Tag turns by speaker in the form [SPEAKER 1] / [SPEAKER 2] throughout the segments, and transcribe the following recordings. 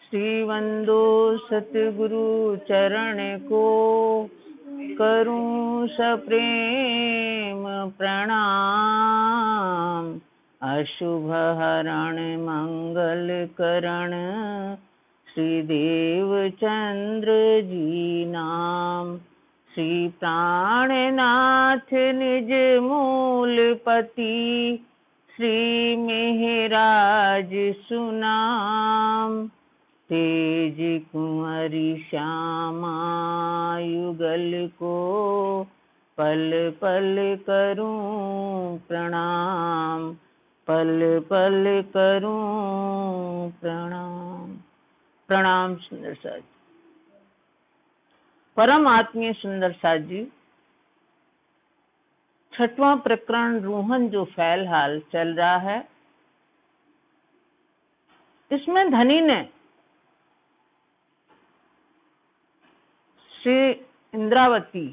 [SPEAKER 1] श्री वंदो सतगुरु चरण को, करूं सप्रेम प्रणाम। अशुभ हरण मंगल करण, श्री देवचंद्र जी नाम। श्री प्राणनाथ निज मूलपति, श्री मेहराज सुनाम। तेज कुंवरी श्यामा युगल को, पल पल करूं प्रणाम, पल पल करूं प्रणाम। प्रणाम सुंदर साथ जी। परम आत्मीय सुंदर साथ जी, 6वां प्रकरण रूहन जो फिलहाल चल रहा है, इसमें धनी ने श्री इंद्रावती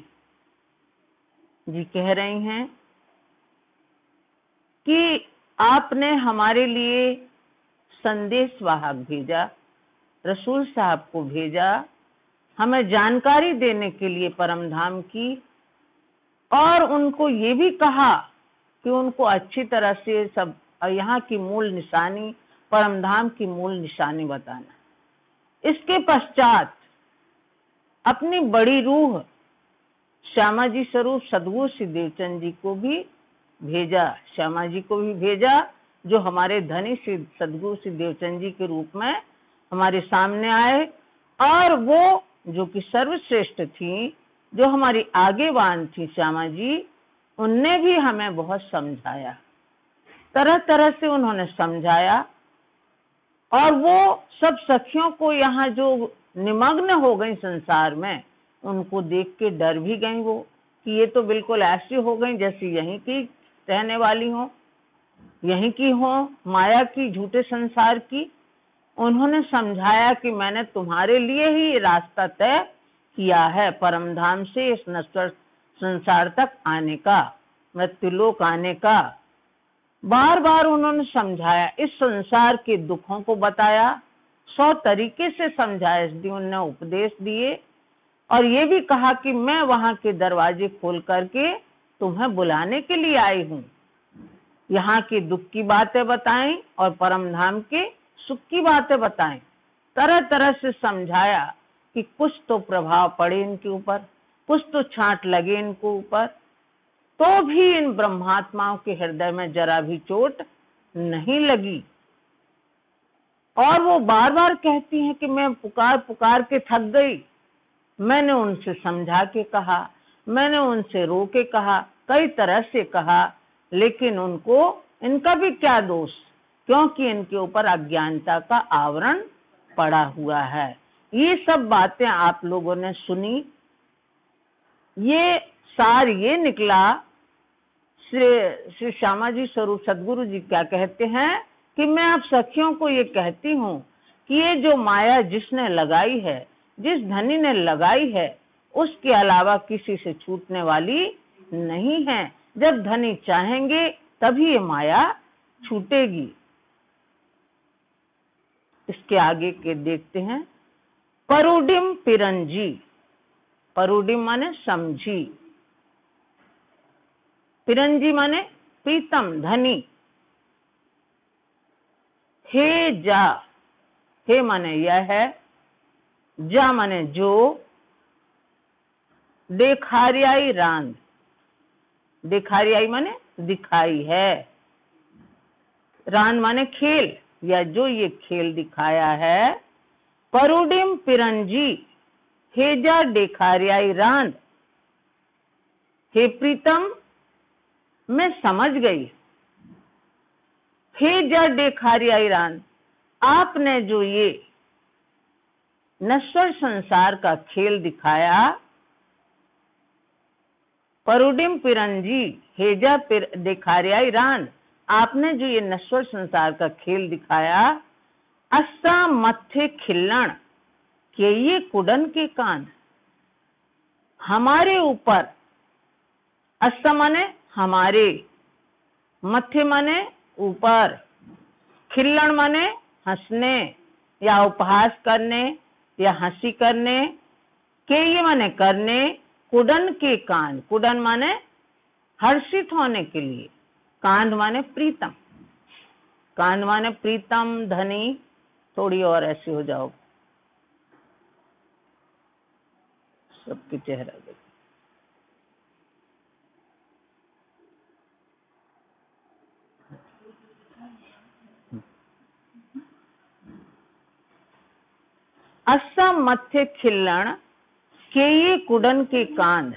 [SPEAKER 1] जी कह रही हैं कि आपने हमारे लिए संदेश वाहक भेजा, रसूल साहब को भेजा, हमें जानकारी देने के लिए परमधाम की, और उनको ये भी कहा कि उनको अच्छी तरह से सब यहाँ की मूल निशानी, परमधाम की मूल निशानी बताना। इसके पश्चात अपनी बड़ी रूह श्यामा जी स्वरूप सदगुरु श्री देवचंद जी को भी भेजा, श्यामा जी को भी भेजा, जो हमारे धनी श्री सदगुरु श्री देवचंद जी के रूप में हमारे सामने आए, और वो जो कि सर्वश्रेष्ठ थी, जो हमारी आगेवान थी श्यामा जी, उनने भी हमें बहुत समझाया, तरह तरह से उन्होंने समझाया। और वो सब सखियों को यहाँ जो निमग्न हो गई संसार में, उनको देख के डर भी गई वो, कि ये तो बिल्कुल ऐसी हो गई जैसे यहीं की रहने वाली हो, यहीं की हो, माया की, झूठे संसार की। उन्होंने समझाया कि मैंने तुम्हारे लिए ही ये रास्ता तय किया है, परमधाम से इस नश्वर संसार तक आने का, मृत्युलोक आने का। बार बार उन्होंने समझाया, इस संसार के दुखों को बताया, 100 तरीके से समझाया, उन्होंने उपदेश दिए, और ये भी कहा कि मैं वहां के दरवाजे खोल करके तुम्हें बुलाने के लिए आई हूँ। यहाँ के दुख की बातें बताएं और परमधाम के सुख की बातें बताएं। तरह तरह से समझाया कि कुछ तो प्रभाव पड़े इनके ऊपर, कुछ तो छांट लगे इनको ऊपर, तो भी इन ब्रह्मात्माओं के हृदय में जरा भी चोट नहीं लगी। और वो बार बार कहती हैं कि मैं पुकार पुकार के थक गई। मैंने उनसे समझा के कहा, मैंने उनसे रो के कहा, कई तरह से कहा, लेकिन उनको, इनका भी क्या दोष, क्योंकि इनके ऊपर अज्ञानता का आवरण पड़ा हुआ है। ये सब बातें आप लोगों ने सुनी। ये सार ये निकला, श्री श्यामा जी स्वरूप सदगुरु जी क्या कहते हैं कि मैं आप सखियों को ये कहती हूँ कि ये जो माया जिसने लगाई है, जिस धनी ने लगाई है, उसके अलावा किसी से छूटने वाली नहीं है। जब धनी चाहेंगे तभी ये माया छूटेगी। इसके आगे के देखते हैं। परुडिम पिरंजी, परुडिम माने समझी, पिरंजी माने प्रीतम, धनी। हे जा, हे माने यह है, जा माने जो, देखारियाई रांद, देखारियाई माने दिखाई है, रान माने खेल, या जो ये खेल दिखाया है। परुडिम पिरंजी, हे जा देखारियाई रांद, हे प्रीतम मैं समझ गई। हे जा देखारियाई रांद, आपने जो ये नश्वर संसार का खेल दिखाया, परुडिम पिरंजी, हेजा देखारियाई रान, आपने जो ये नश्वर संसार का खेल दिखाया, अस्सा मत्थे खिल्लण के ये कुडन के कान, हमारे ऊपर, अस्सा माने हमारे, मत्थे माने ऊपर, खिल्लण माने हंसने, या उपहास करने या हंसी करने, के ये माने करने, कुडन के कांध, कुडन माने हर्षित होने के लिए, कांध माने प्रीतम, कांध माने प्रीतम धनी, थोड़ी और ऐसी हो जाओ, सबके चेहरा देखो। अस्सा मत्थे खिल्लण के ये कुडन के कांध,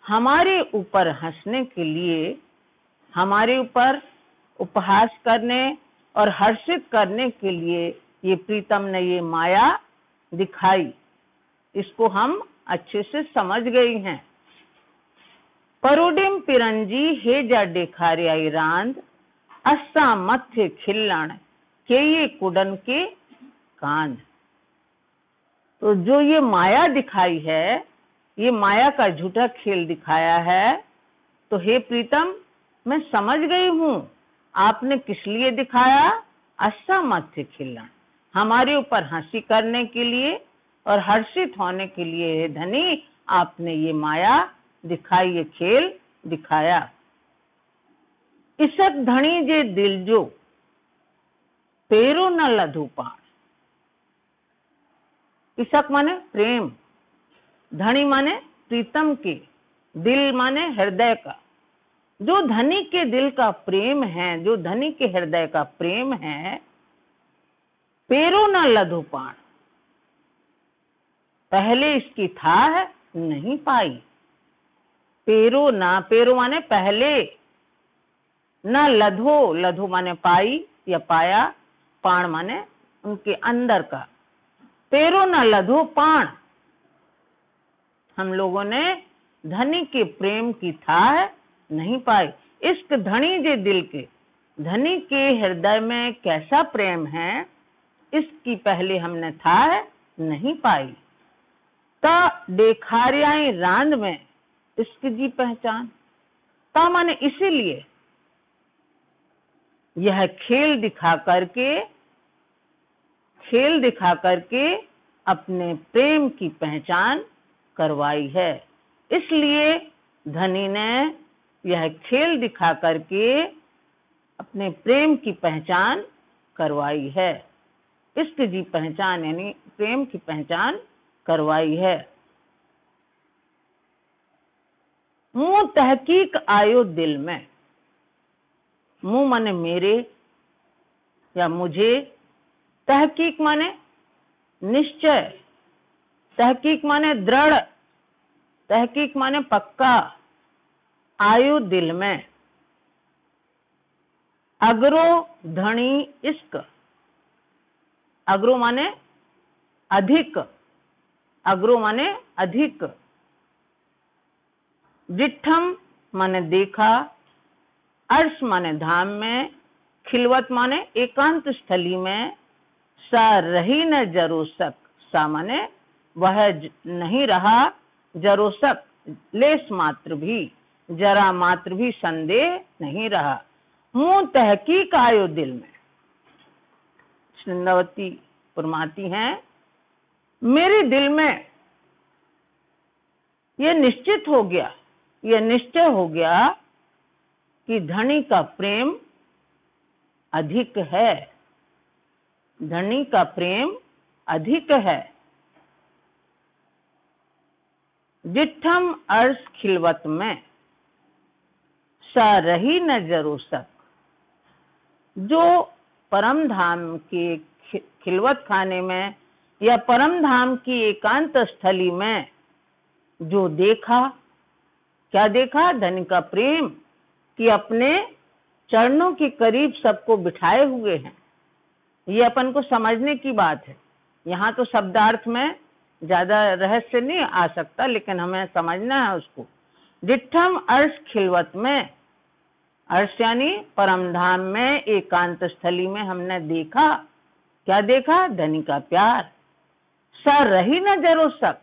[SPEAKER 1] हमारे ऊपर हंसने के लिए, हमारे ऊपर उपहास करने और हर्षित करने के लिए ये प्रीतम ने ये माया दिखाई। इसको हम अच्छे से समझ गई हैं। परोडिम पिरंजी हेजा डेखारियाई रांद, अस्सा मत्थे खिल्लण के ये कुडन के कांध। तो जो ये माया दिखाई है, ये माया का झूठा खेल दिखाया है, तो हे प्रीतम मैं समझ गई हूं आपने किस लिए दिखाया। अस्सा मत्थे खिल्लण, हमारे ऊपर हंसी करने के लिए और हर्षित होने के लिए हे धनी आपने ये माया दिखाई, ये खेल दिखाया। इसक धनी जे दिल जो पेरो न लधु पाण, इसक माने प्रेम, धनी माने प्रीतम के, दिल माने हृदय का। जो धनी के दिल का प्रेम है, जो धनी के हृदय का प्रेम है, पेरो न लधु पाण, पहले इसकी थाह नहीं पाई। पेरो ना, पेरो माने पहले, न लधो, लधो माने पाई या पाया, पाण माने उनके अंदर का। पेरो न लधो पाण, हम लोगों ने धनी के प्रेम की थाह नहीं पाई। इश्क धनी जे दिल के, धनी के हृदय में कैसा प्रेम है, इसकी पहले हमने थाह नहीं पाई। ता डेखारियाई रांद में इसकी जी पहचान, ता माने इसीलिए यह खेल दिखा करके अपने प्रेम की पहचान करवाई है। इसलिए धनी ने यह खेल दिखा करके अपने प्रेम की पहचान करवाई है। इश्क जी पहचान यानी प्रेम की पहचान करवाई है। मुंह तहकीक आयो दिल में, मुंह माने मेरे या मुझे, तहकीक माने निश्चय, तहकीक माने दृढ़, तहकीक माने पक्का, आयु दिल में। अगरो धनी इश्क, अगरो माने अधिक, अगरो माने अधिक। जिठम माने देखा, अर्श माने धाम में, खिलवत माने एकांत स्थली में, सा रही न जरोसक, सा माने वह नहीं रहा, जरोसक लेस मात्र भी, जरा मात्र भी संदेह नहीं रहा। मुंह तहकीक आयो दिल में, नंदावती फरमाती हैं मेरे दिल में यह निश्चित हो गया, यह निश्चय हो गया कि धनी का प्रेम अधिक है, धनी का प्रेम अधिक है। जिठम अर्श खिलवत में, सा रही न जरोसक, जो परम धाम के खिलवत खाने में या परम धाम की एकांत स्थली में जो देखा, क्या देखा, धनी का प्रेम, कि अपने चरणों के करीब सबको बिठाए हुए हैं। ये अपन को समझने की बात है। यहाँ तो शब्दार्थ में ज्यादा रहस्य नहीं आ सकता, लेकिन हमें समझना है उसको। डिठम अर्श खिलवत में, अर्श यानी परम धाम में एकांत स्थली में हमने देखा, क्या देखा, धनी का प्यार। सा रही न जरोसक,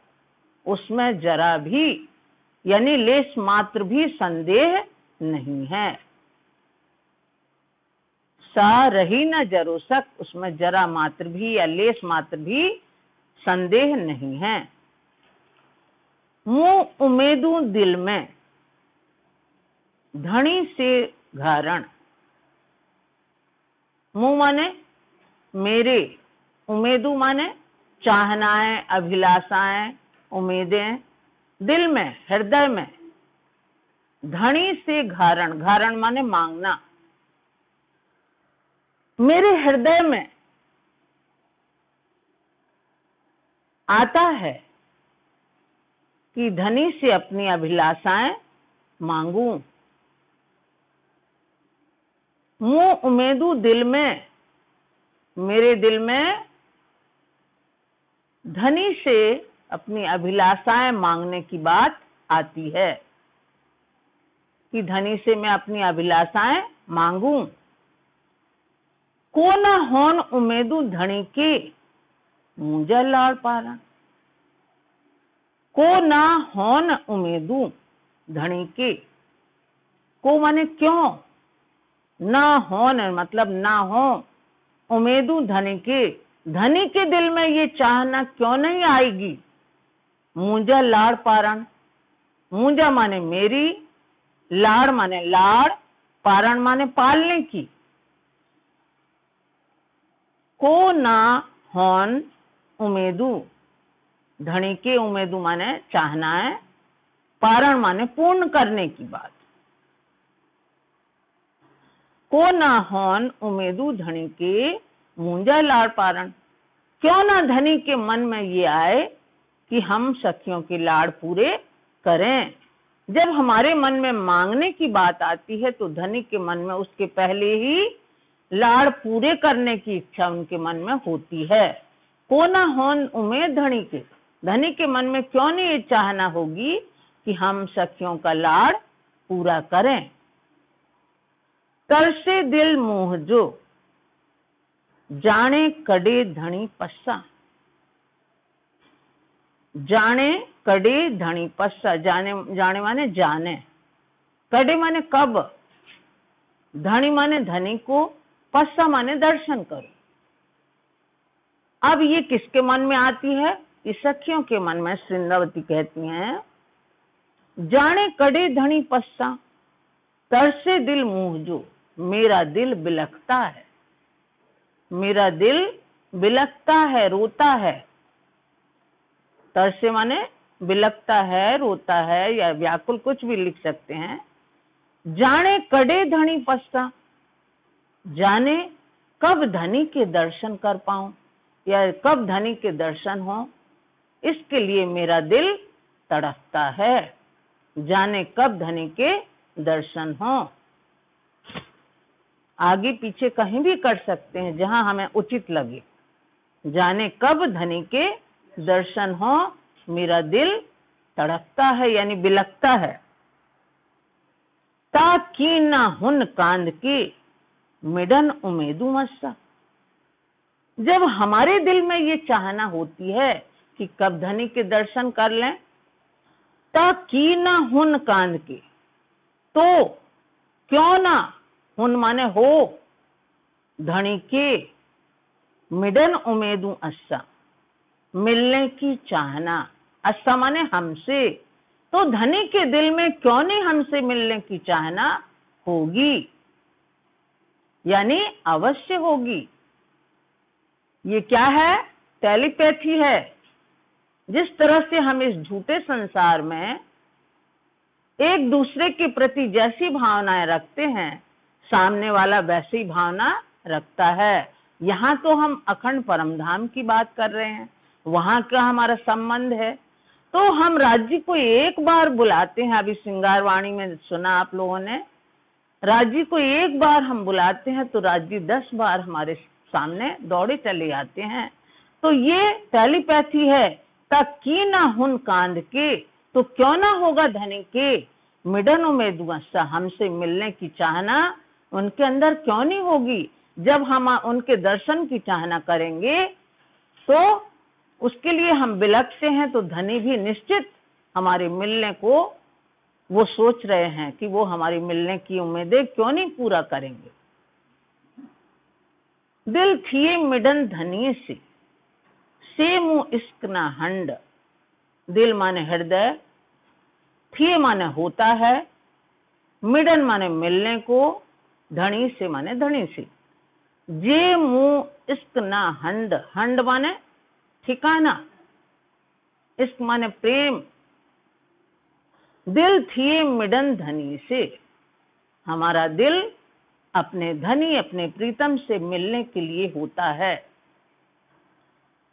[SPEAKER 1] उसमें जरा भी यानी लेस मात्र भी संदेह नहीं है। सा रही न जरो शक, उसमें जरा मात्र भी या लेस मात्र भी संदेह नहीं है। मुँह उमेदू दिल में धनी से घारण। मुँह माने मेरे, उमेदू माने चाहनाएं, अभिलाषाएं, उम्मीदें, दिल में, हृदय में। धनी से घारण, घारण माने मांगना। मेरे हृदय में आता है कि धनी से अपनी अभिलाषाएं मांगूं। मुँह उमेदू दिल में, मेरे दिल में धनी से अपनी अभिलाषाएं मांगने की बात आती है कि धनी से मैं अपनी अभिलाषाएं मांगूं। को न होन उमेदू धनी के मुझे लाड़ पारा। को ना होन उमेदू धनी के, को माने क्यों, ना होन मतलब ना हो, उमेदू धनी के दिल में ये चाहना क्यों नहीं आएगी। मुझे लाड़ पारण, मुझे माने मेरी, लाड़ माने लाड़, पारण माने पालने की। को ना होन उमेदू धनी के, उमेदू माने चाहना है, पारण माने पूर्ण करने की बात। को ना होन उमेदू धनी के मुंजा लाड़ पारण। क्यों ना धनी के मन में ये आए कि हम सखियों के लाड़ पूरे करें। जब हमारे मन में मांगने की बात आती है तो धनी के मन में उसके पहले ही लाड़ पूरे करने की इच्छा उनके मन में होती है। को ना होन उमेद धनी के मन में क्यों नहीं ये चाहना होगी कि हम सखियों का लाड़ पूरा करें। तरसे दिल मोह जो जाने कड़े धनी पस्सा। जाने कड़े धनी पस्सा, जाने माने जाने, कड़े माने कब, धनी माने धनी को, पस्सा माने दर्शन करो। अब ये किसके मन में आती है, ये सखियों के मन में। श्रृंगावती कहती हैं, जाने कड़े धनी पस्सा, तरसे दिल मुँह जो, मेरा दिल बिलखता है, मेरा दिल बिलखता है, रोता है। तरसे माने बिलखता है, रोता है, या व्याकुल, कुछ भी लिख सकते हैं। जाने कड़े धनी पस्सा, जाने कब धनी के दर्शन कर पाऊं या कब धनी के दर्शन हो, इसके लिए मेरा दिल तड़पता है। जाने कब धनी के दर्शन हो। आगे पीछे कहीं भी कर सकते हैं जहां हमें उचित लगे। जाने कब धनी के दर्शन हो, मेरा दिल तड़पता है यानी बिलखता है। ताकि ना हुन कांद के मिडन उमेदू मस्सा। जब हमारे दिल में ये चाहना होती है कि कब धनी के दर्शन कर लें, ताकि ना हुन कांद के, तो क्यों ना, हुन माने हो, धनी के, मिडन उमेदू अस्सा, मिलने की चाहना, अस्सा माने हमसे, तो धनी के दिल में क्यों नहीं हमसे मिलने की चाहना होगी, यानी अवश्य होगी। ये क्या है, टेलीपैथी है। जिस तरह से हम इस झूठे संसार में एक दूसरे के प्रति जैसी भावनाएं रखते हैं, सामने वाला वैसी भावना रखता है। यहाँ तो हम अखंड परमधाम की बात कर रहे हैं, वहां का हमारा संबंध है। तो हम राज्य को एक बार बुलाते हैं, अभी श्रृंगारवाणी में सुना आप लोगों ने, राज्य को एक बार हम बुलाते हैं तो राज्य 10 बार हमारे सामने दौड़े चले आते हैं। तो ये टेलीपैथी है। ताकि ना हुन कांद के, तो क्यों ना होगा धनी के, मिडन उमेदुअस्सा, हमसे मिलने की चाहना उनके अंदर क्यों नहीं होगी। जब हम उनके दर्शन की चाहना करेंगे तो उसके लिए हम बिलखते हैं, तो धनी भी निश्चित हमारे मिलने को वो सोच रहे हैं कि वो हमारी मिलने की उम्मीदें क्यों नहीं पूरा करेंगे। दिल थिए मिडन धनी से मुँह इश्क ना हंड। दिल माने हृदय, थिए माने होता है, मिडन माने मिलने को, धनी से माने धनी से। जे मुँह इश्क ना हंड, हंड माने ठिकाना, इश्क माने प्रेम। दिल थिए मिडन धनी से, हमारा दिल अपने धनी अपने प्रीतम से मिलने के लिए होता है।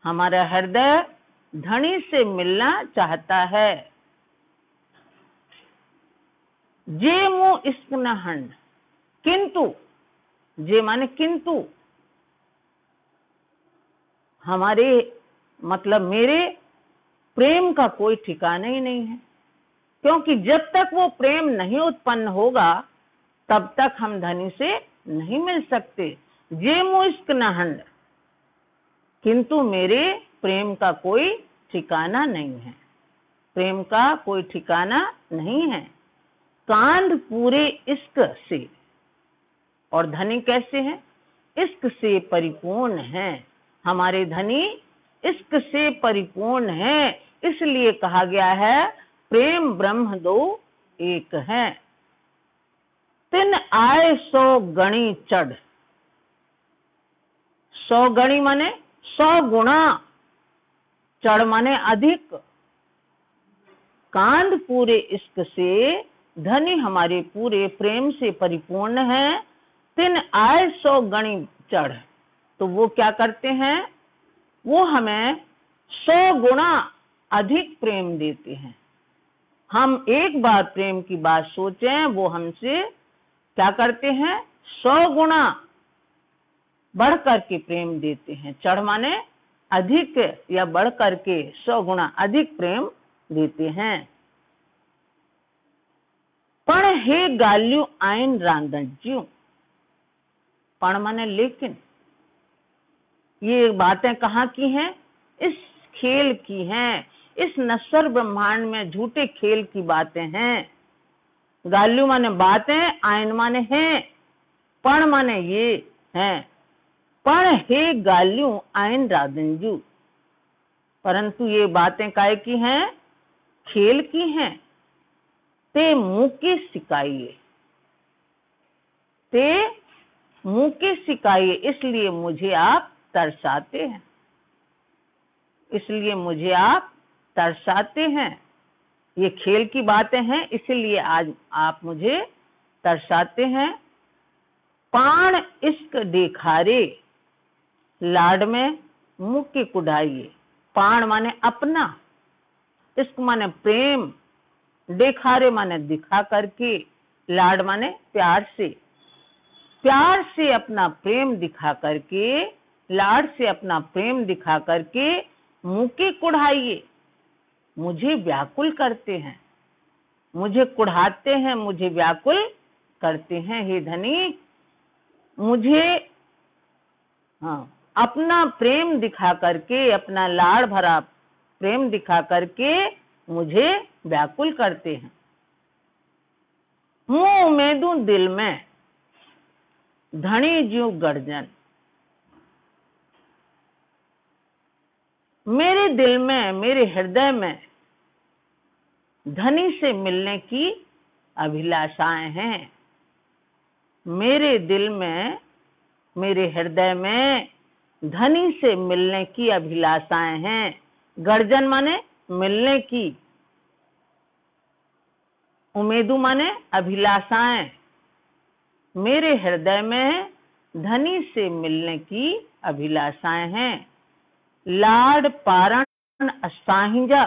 [SPEAKER 1] हमारा हृदय धनी से मिलना चाहता है। जे मुँह इश्क न हंड, किंतु, जे माने किंतु, हमारे मतलब मेरे प्रेम का कोई ठिकाना ही नहीं है, क्योंकि जब तक वो प्रेम नहीं उत्पन्न होगा तब तक हम धनी से नहीं मिल सकते। जे मुँह इश्क न हंड, किंतु मेरे प्रेम का कोई ठिकाना नहीं है, प्रेम का कोई ठिकाना नहीं है। कांध पूरे इश्क से, और धनी कैसे हैं? इश्क से परिपूर्ण हैं। हमारे धनी इश्क से परिपूर्ण हैं, इसलिए कहा गया है प्रेम ब्रह्म दो एक है। तिन आए 100 गणी चढ़, 100 गणी माने 100 गुणा, चढ़ माने अधिक। कांध पूरे इश्क से, धनी हमारे पूरे प्रेम से परिपूर्ण है। तिन आए 100 गणी चढ़, तो वो क्या करते हैं? वो हमें 100 गुणा अधिक प्रेम देते हैं। हम एक बार प्रेम की बात सोचें, वो हमसे क्या करते हैं? 100 गुणा बढ़ करके प्रेम देते हैं। चढ़ माने अधिक या बढ़ करके 100 गुणा अधिक प्रेम देते हैं। पण हे गाल्यू आइन रांधज्यू, पण माने लेकिन, ये बातें कहाँ की हैं? इस खेल की हैं, इस नश्वर ब्रह्मांड में झूठे खेल की बातें हैं। गाल्यू माने बातें, आइन माने हैं, पण माने ये हैं। पण हे गाल्यू आइन रांधज्यू, परंतु ये बातें काय की हैं? खेल की हैं। ते मुंह के सिकाइए, ते मुंह के सिकाइए, इसलिए मुझे आप तरसाते हैं, इसलिए मुझे आप तरसाते हैं। ये खेल की बातें हैं, इसलिए आज आप मुझे तरसाते हैं। पाण इश्क देखारे, लाड में मुंह के कुढ़ाइए। पाण माने अपना, इश्क माने प्रेम, देखारे माने दिखा करके, लाड माने प्यार से। प्यार से अपना प्रेम दिखा करके, लाड से अपना प्रेम दिखा करके मुंह के कुढ़ाइए, मुझे व्याकुल करते हैं, मुझे कुढ़ाते हैं, मुझे व्याकुल करते हैं। हे धनी, मुझे अपना प्रेम दिखा करके, अपना लाड़ भरा प्रेम दिखा करके मुझे व्याकुल करते हैं। मुँह उमेदू दिल में, धनी ज्यों गर्जन, मेरे दिल में, मेरे हृदय में धनी से मिलने की अभिलाषाएं हैं। मेरे दिल में, मेरे हृदय में धनी से मिलने की अभिलाषाएं हैं। गर्जन माने मिलने की, उमेदू माने अभिलाषाएं। मेरे हृदय में धनी से मिलने की अभिलाषाएं हैं। लाड पारण असाहिंजा,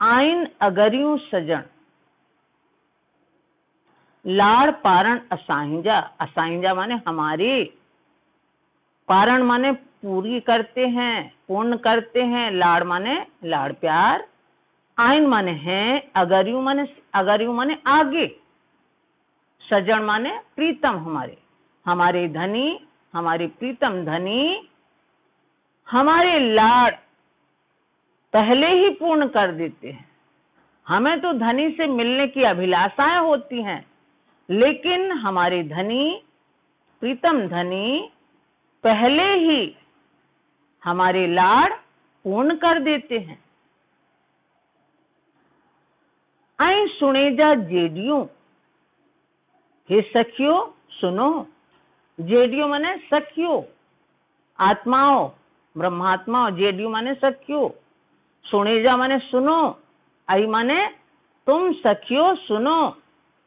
[SPEAKER 1] आइन अगरियों सजन। लाड़ पारण असाहिंजा, असाहिंजा माने हमारे, पारण माने पूरी करते हैं, पूर्ण करते हैं। लाड़ माने लाड़ प्यार, आइन माने हैं, अगरियों माने आगे, सजन माने प्रीतम हमारे। हमारे धनी, हमारे प्रीतम धनी हमारे लाड़ पहले ही पूर्ण कर देते हैं। हमें तो धनी से मिलने की अभिलाषाएं होती हैं, लेकिन हमारे धनी प्रीतम धनी पहले ही हमारे लाड़ पूर्ण कर देते हैं। आई सुने जा जेडियों, हे सखियों सुनो। जेडियों माने सखियों, आत्माओं, ब्रह्मात्माओं। जेडियों माने सखियों, सुने जा माने सुनो, आई माने तुम सखियों सुनो,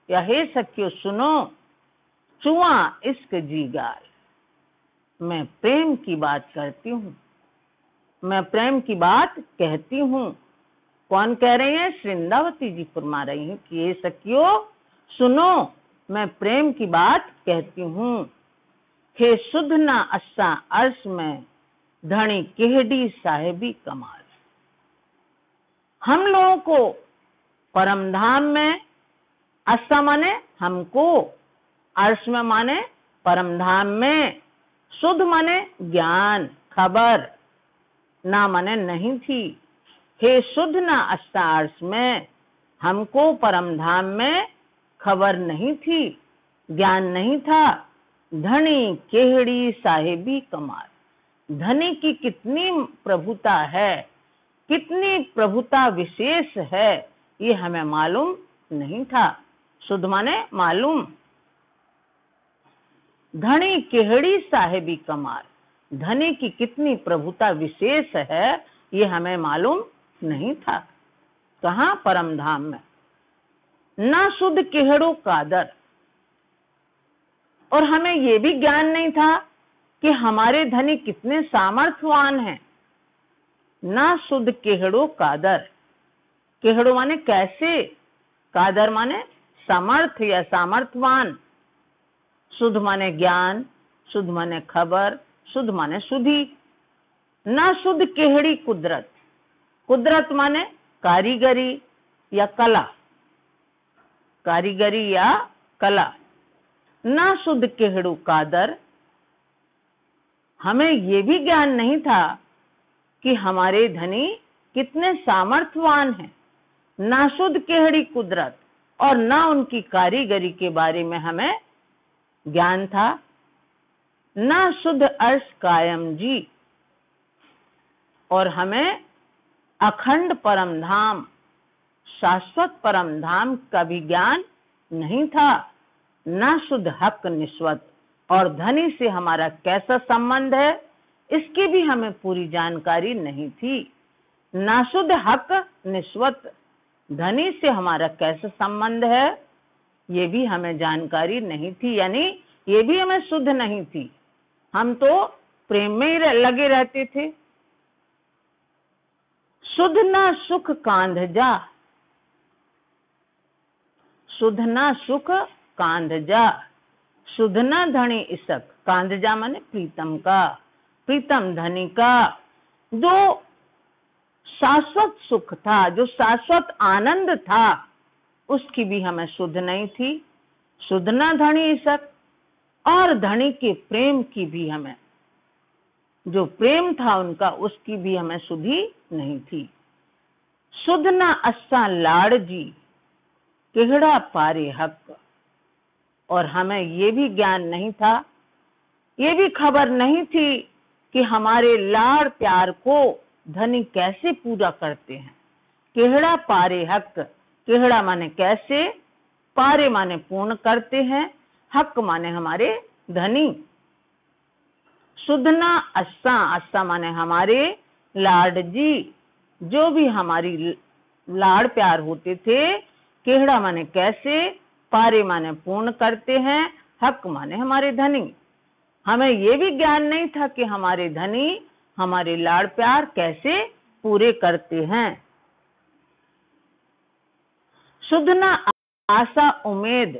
[SPEAKER 1] या हे सखियों सुनो। चुआ इश्क जीगार, मैं प्रेम की बात करती हूँ, मैं प्रेम की बात कहती हूँ। कौन कह रही है? वृंदावती जी फरमा रही हैं कि ये सखियों सुनो, मैं प्रेम की बात कहती हूँ। हे सुध ना असा अर्श में धनी केहड़ी साहेबी कमाल। हम लोगों को परम धाम में, असा माने हमको, अर्श में माने परम धाम में, सुध माने ज्ञान खबर, ना माने नहीं थी। हे शुद्ध ना अष्टा अर्श में हमको परम धाम में खबर नहीं थी, ज्ञान नहीं था। धनी केहड़ी साहेबी कमाल, धनी की कितनी प्रभुता है, कितनी प्रभुता विशेष है, ये हमें मालूम नहीं था। शुद्ध माने मालूम। धनी केहड़ी साहेबी कमाल, धनी की कितनी प्रभुता विशेष है, ये हमें मालूम नहीं था। कहाँ? परम धाम में। ना शुद्ध केहड़ो कादर, और हमें ये भी ज्ञान नहीं था कि हमारे धनी कितने सामर्थ्यवान हैं। ना शुद्ध केहड़ो कादर, केहड़ो माने कैसे, कादर माने समर्थ या सामर्थ्यवान। शुद्ध माने ज्ञान, शुद्ध माने खबर, शुद्ध माने शुद्धि। ना शुद्ध केहड़ी कुदरत, कुदरत माने कारीगरी या कला, कारीगरी या कला। ना शुद्ध केहड़ू कादर, हमें ये भी ज्ञान नहीं था कि हमारे धनी कितने सामर्थ्यवान हैं। ना शुद्ध केहड़ी कुदरत, और ना उनकी कारीगरी के बारे में हमें ज्ञान था। ना शुद्ध अर्श कायम जी, और हमें अखंड परम धाम, शाश्वत परम धाम का भी ज्ञान नहीं था। ना शुद्ध हक निस्वत, और धनी से हमारा कैसा संबंध है, इसकी भी हमें पूरी जानकारी नहीं थी। ना शुद्ध हक निस्वत, धनी से हमारा कैसा संबंध है, ये भी हमें जानकारी नहीं थी, यानी ये भी हमें शुद्ध नहीं थी। हम तो प्रेम में ही लगे रहते थे। शुद्ध ना सुख कांध जा, शुद्ध ना सुख कांध जा, शुद्ध ना धनी इसक, कांध जा माने प्रीतम का, प्रीतम धनी का। जो शाश्वत सुख था, जो शाश्वत आनंद था, उसकी भी हमें शुद्ध नहीं थी। शुद्ध ना धनी इसक, और धनी के प्रेम की भी हमें, जो प्रेम था उनका, उसकी भी हमें शुद्धि नहीं थी। शुद्ध ना असा लाड़ जी केहड़ा पारे हक, और हमें ये भी ज्ञान नहीं था, ये भी खबर नहीं थी कि हमारे लाड़ प्यार को धनी कैसे पूरा करते हैं। केहड़ा पारे हक, केहड़ा माने कैसे, पारे माने पूर्ण करते हैं, हक माने हमारे धनी। शुद्ध ना असा, असा माने हमारे लाड जी, जो भी हमारी लाड़ प्यार होते थे। केहड़ा माने कैसे, पारे माने पूर्ण करते हैं, हक माने हमारे धनी। हमें ये भी ज्ञान नहीं था कि हमारे धनी हमारे लाड़ प्यार कैसे पूरे करते हैं। शुद्ध ना आशा उम्मीद,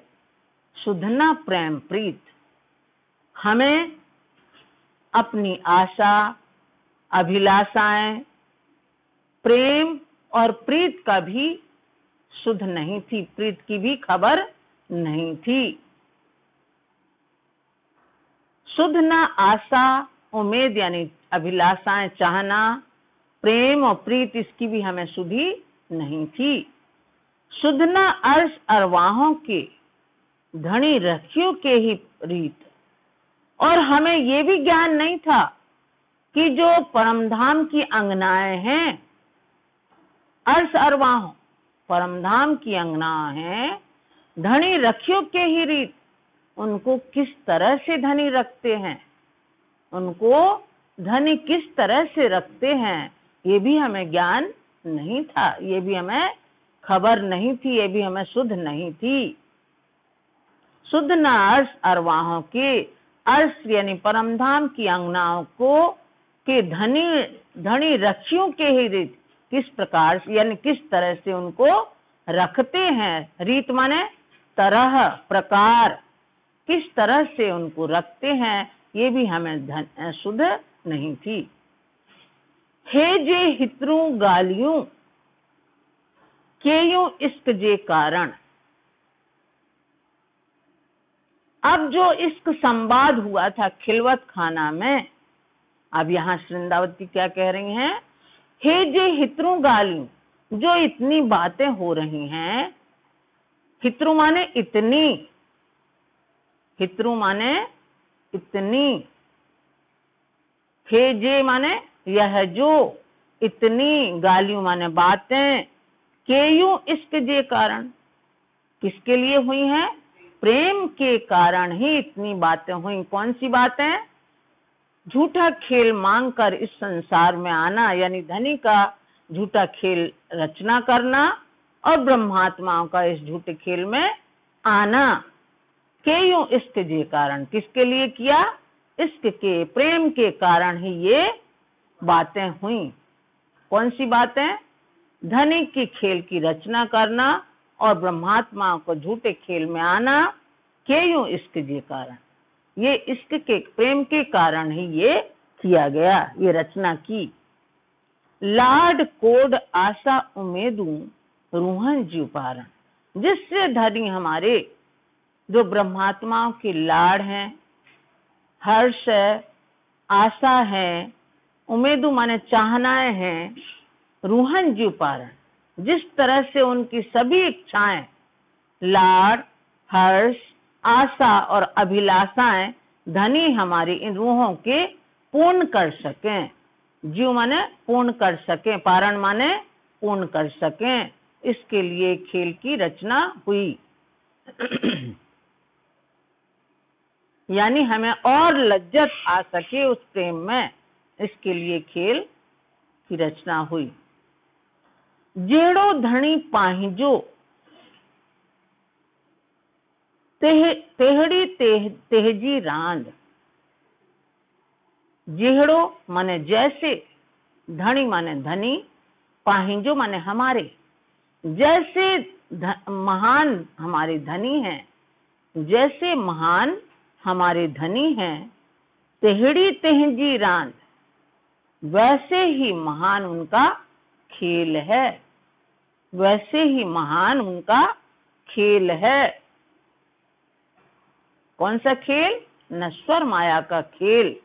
[SPEAKER 1] शुद्ध ना प्रेम प्रीत, हमें अपनी आशा, अभिलाषाएं, प्रेम और प्रीत का भी शुद्ध नहीं थी, प्रीत की भी खबर नहीं थी। शुद्ध ना आशा उम्मीद यानी अभिलाषाएं, चाहना, प्रेम और प्रीत, इसकी भी हमें शुद्धि नहीं थी। शुद्ध ना अर्श अरवाहों के धनी रखियों के ही रीत, और हमें ये भी ज्ञान नहीं था कि जो परमधाम की अंगनाएं हैं, अर्श अरवाहों परमधाम की अंगना है, धनी रखियो के ही रीत, उनको किस तरह से धनी रखते हैं, उनको धनी किस तरह से रखते हैं, ये भी हमें ज्ञान नहीं था, ये भी हमें खबर नहीं थी, ये भी हमें शुद्ध नहीं थी। शुद्ध न अर्श अरवाहों के, अर्श यानी परमधाम की अंगनाओं को के धनी रखियों के ही रीत, किस प्रकार से यानी किस तरह से उनको रखते हैं, रीत माने तरह प्रकार, किस तरह से उनको रखते हैं, ये भी हमें शुद्ध नहीं थी। हे जे हितरू गालियों केयों इश्क जे कारण, अब जो इश्क संवाद हुआ था खिलवत खाना में, अब यहाँ वृंदावती क्या कह रही हैं, हे जे हितरू गालियों, जो इतनी बातें हो रही हैं, हितरू माने इतनी, हितरू माने इतनी, हे जे माने यह जो, इतनी, गालियों माने बातें, केयों इश्क जे कारण, किसके लिए हुई हैं, प्रेम के कारण ही इतनी बातें हुई। कौन सी बातें, झूठा खेल मांगकर इस संसार में आना, यानी धनी का झूठा खेल रचना करना और ब्रह्मात्माओं का इस झूठे खेल में आना। केयों इश्क जे कारण, किसके लिए किया, इश्क के प्रेम के कारण ही ये बातें हुई। कौन सी बातें, धनी की खेल की रचना करना और ब्रह्मात्माओं को झूठे खेल में आना, केयों इश्क जे कारण, ये इश्क के प्रेम के कारण ही ये किया गया, ये रचना की। लाड कोड आशा उम्मीदू रूहन जीव पारण, जिससे धनी हमारे जो ब्रह्मात्माओं के लाड हैं, हर्ष है, आशा है, उम्मीदू माने चाहनाएं हैं, रूहन जीव पारण, जिस तरह से उनकी सभी इच्छाएं, लाड, हर्ष, आशा और अभिलाषाएं धनी हमारी इन रूहों के पूर्ण कर सकें। जीव माने पूर्ण कर सकें, पारण माने पूर्ण कर सकें, इसके लिए खेल की रचना हुई। यानी हमें और लज्जत आ सके उस प्रेम में, इसके लिए खेल की रचना हुई। जेड़ो धनी पाहिजो तेहड़ी तेहजी रांद, जेहड़ो माने जैसे, धनी माने धनी, पाहिजो माने हमारे, जैसे महान हमारे धनी हैं, जैसे महान हमारे धनी हैं, तेहड़ी तेहजी रांद, वैसे ही महान उनका खेल है, वैसे ही महान उनका खेल है। कौन सा खेल, नश्वर माया का खेल,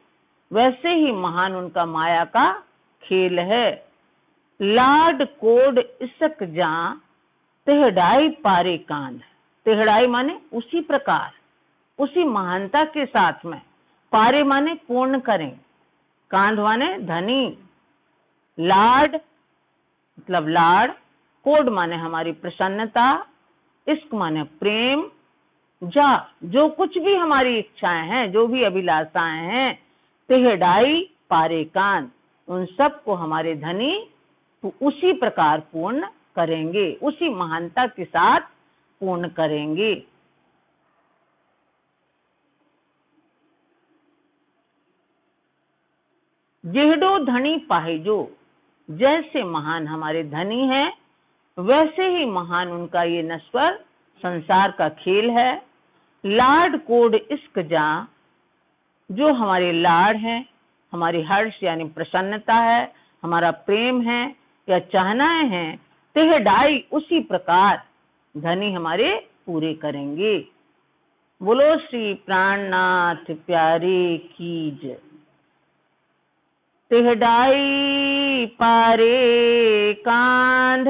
[SPEAKER 1] वैसे ही महान उनका माया का खेल है। लाड कोड इसक जा तेहड़ाई पारे कांध, तेहड़ाई माने उसी प्रकार, उसी महानता के साथ में, पारे माने पूर्ण करें, कांध माने धनी, लाड मतलब लाड, कोड माने हमारी प्रसन्नता, इश्क माने प्रेम, जा जो कुछ भी हमारी इच्छाएं हैं, जो भी अभिलाषाएं हैं, तेहड़ाई पारे कांध, उन सब को हमारे धनी उसी प्रकार पूर्ण करेंगे, उसी महानता के साथ पूर्ण करेंगे। जेहड़ो धनी पाहिजो, जैसे महान हमारे धनी हैं, वैसे ही महान उनका ये नश्वर संसार का खेल है। लाड कोड इश्क जा, जो हमारे लाड हैं, हमारी हर्ष यानी प्रसन्नता है, हमारा प्रेम है या चाहनाएं हैं, तेहड़ाई उसी प्रकार धनी हमारे पूरे करेंगे। बोलो श्री प्राणनाथ प्यारे की जय। तेहड़ाई पारे कांध,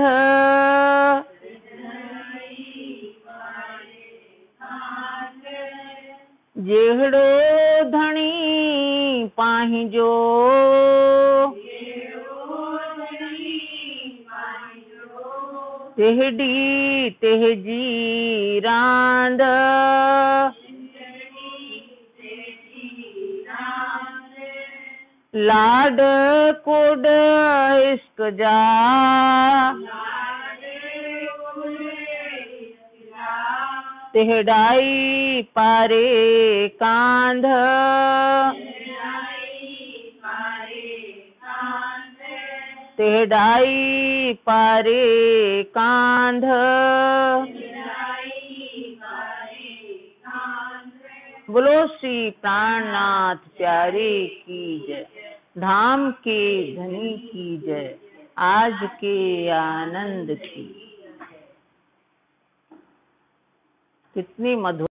[SPEAKER 1] जेहड़ो धनी पाहिजो, तेहडी तेहजी रांद, लाड कोड इश्क जा, तेहडाई पारे कांध, तेहडाई पारे कांध, बोलो श्री प्राणनाथ प्यारे की जय, धाम के धनी की जय, आज के आनंद की। कितनी मधुर